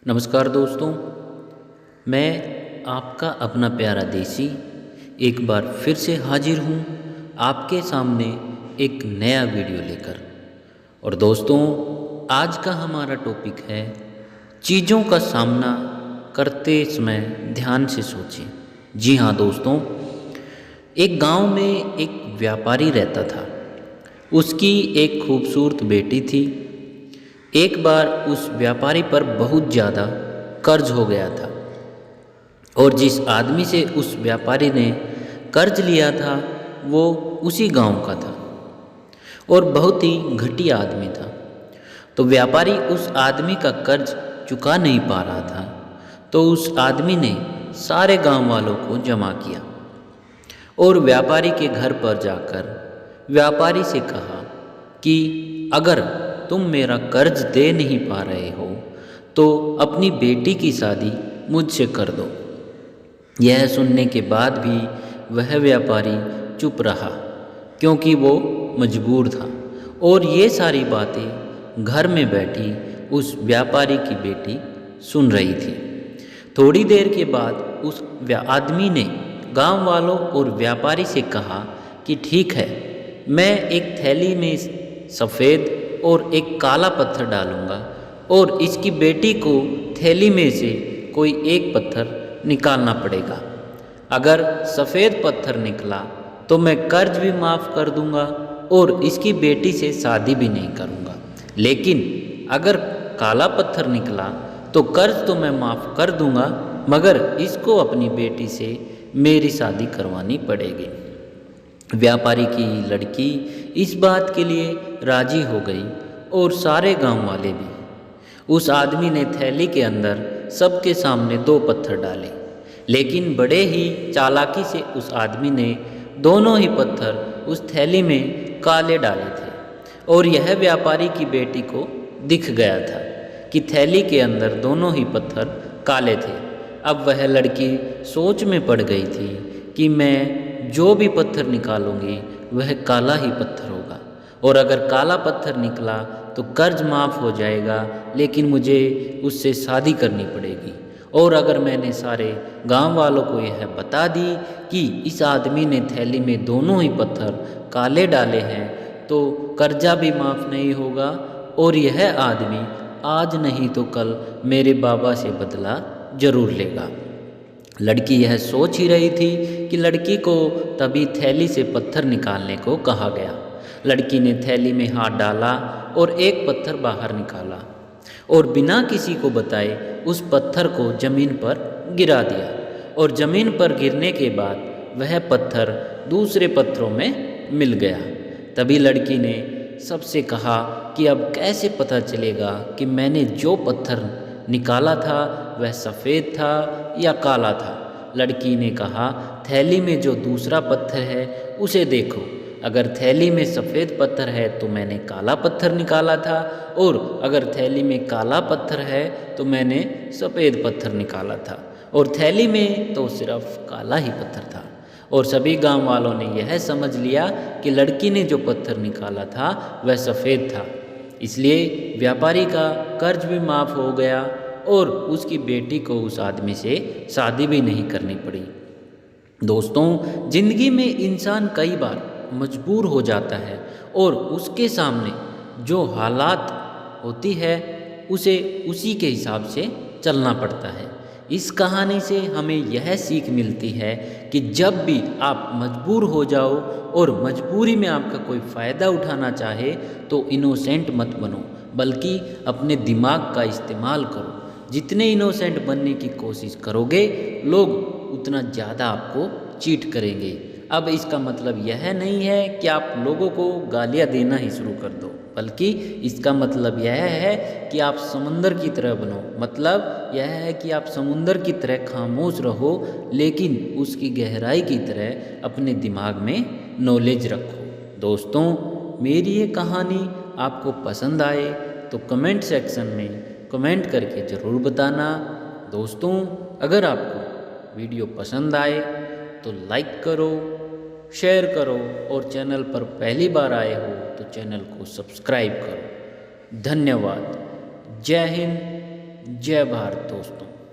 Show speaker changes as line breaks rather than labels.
नमस्कार दोस्तों, मैं आपका अपना प्यारा देसी एक बार फिर से हाजिर हूँ आपके सामने एक नया वीडियो लेकर। और दोस्तों, आज का हमारा टॉपिक है चीज़ों का सामना करते समय ध्यान से सोचें। जी हाँ दोस्तों, एक गांव में एक व्यापारी रहता था। उसकी एक खूबसूरत बेटी थी। एक बार उस व्यापारी पर बहुत ज़्यादा कर्ज हो गया था और जिस आदमी से उस व्यापारी ने कर्ज लिया था वो उसी गांव का था और बहुत ही घटिया आदमी था। तो व्यापारी उस आदमी का कर्ज चुका नहीं पा रहा था, तो उस आदमी ने सारे गांव वालों को जमा किया और व्यापारी के घर पर जाकर व्यापारी से कहा कि अगर तुम मेरा कर्ज दे नहीं पा रहे हो तो अपनी बेटी की शादी मुझसे कर दो। यह सुनने के बाद भी वह व्यापारी चुप रहा क्योंकि वो मजबूर था और ये सारी बातें घर में बैठी उस व्यापारी की बेटी सुन रही थी। थोड़ी देर के बाद उस आदमी ने गांव वालों और व्यापारी से कहा कि ठीक है, मैं एक थैली में सफ़ेद और एक काला पत्थर डालूंगा और इसकी बेटी को थैली में से कोई एक पत्थर निकालना पड़ेगा। अगर सफ़ेद पत्थर निकला तो मैं कर्ज भी माफ़ कर दूंगा और इसकी बेटी से शादी भी नहीं करूंगा, लेकिन अगर काला पत्थर निकला तो कर्ज तो मैं माफ़ कर दूंगा मगर इसको अपनी बेटी से मेरी शादी करवानी पड़ेगी। व्यापारी की लड़की इस बात के लिए राजी हो गई और सारे गांव वाले भी। उस आदमी ने थैली के अंदर सबके सामने 2 पत्थर डाले, लेकिन बड़े ही चालाकी से उस आदमी ने दोनों ही पत्थर उस थैली में काले डाले थे और यह व्यापारी की बेटी को दिख गया था कि थैली के अंदर दोनों ही पत्थर काले थे। अब वह लड़की सोच में पड़ गई थी कि मैं जो भी पत्थर निकालूंगी वह काला ही पत्थर होगा और अगर काला पत्थर निकला तो कर्ज माफ़ हो जाएगा, लेकिन मुझे उससे शादी करनी पड़ेगी। और अगर मैंने सारे गांव वालों को यह बता दी कि इस आदमी ने थैली में दोनों ही पत्थर काले डाले हैं तो कर्जा भी माफ़ नहीं होगा और यह आदमी आज नहीं तो कल मेरे बाबा से बदला जरूर लेगा। लड़की यह सोच ही रही थी कि लड़की को तभी थैली से पत्थर निकालने को कहा गया। लड़की ने थैली में हाथ डाला और एक पत्थर बाहर निकाला और बिना किसी को बताए उस पत्थर को ज़मीन पर गिरा दिया और ज़मीन पर गिरने के बाद वह पत्थर दूसरे पत्थरों में मिल गया। तभी लड़की ने सबसे कहा कि अब कैसे पता चलेगा कि मैंने जो पत्थर निकाला था वह सफ़ेद था या काला था। लड़की ने कहा, थैली में जो दूसरा पत्थर है उसे देखो, अगर थैली में सफ़ेद पत्थर है तो मैंने काला पत्थर निकाला था और अगर थैली में काला पत्थर है तो मैंने सफ़ेद पत्थर निकाला था और थैली में तो सिर्फ काला ही पत्थर था। और सभी गांव वालों ने यह समझ लिया कि लड़की ने जो पत्थर निकाला था वह सफ़ेद था, इसलिए व्यापारी का कर्ज भी माफ़ हो गया और उसकी बेटी को उस आदमी से शादी भी नहीं करनी पड़ी। दोस्तों, ज़िंदगी में इंसान कई बार मजबूर हो जाता है और उसके सामने जो हालात होती है उसे उसी के हिसाब से चलना पड़ता है। इस कहानी से हमें यह सीख मिलती है कि जब भी आप मजबूर हो जाओ और मजबूरी में आपका कोई फ़ायदा उठाना चाहे तो इनोसेंट मत बनो, बल्कि अपने दिमाग का इस्तेमाल करो। जितने इनोसेंट बनने की कोशिश करोगे लोग उतना ज़्यादा आपको चीट करेंगे। अब इसका मतलब यह नहीं है कि आप लोगों को गालियाँ देना ही शुरू कर दो, बल्कि इसका मतलब यह है कि आप समुंदर की तरह बनो। मतलब यह है कि आप समुंदर की तरह खामोश रहो, लेकिन उसकी गहराई की तरह अपने दिमाग में नॉलेज रखो। दोस्तों, मेरी ये कहानी आपको पसंद आए तो कमेंट सेक्शन में कमेंट करके ज़रूर बताना। दोस्तों, अगर आपको वीडियो पसंद आए तो लाइक करो, शेयर करो और चैनल पर पहली बार आए हो तो चैनल को सब्सक्राइब करो। धन्यवाद। जय हिंद, जय भारत दोस्तों।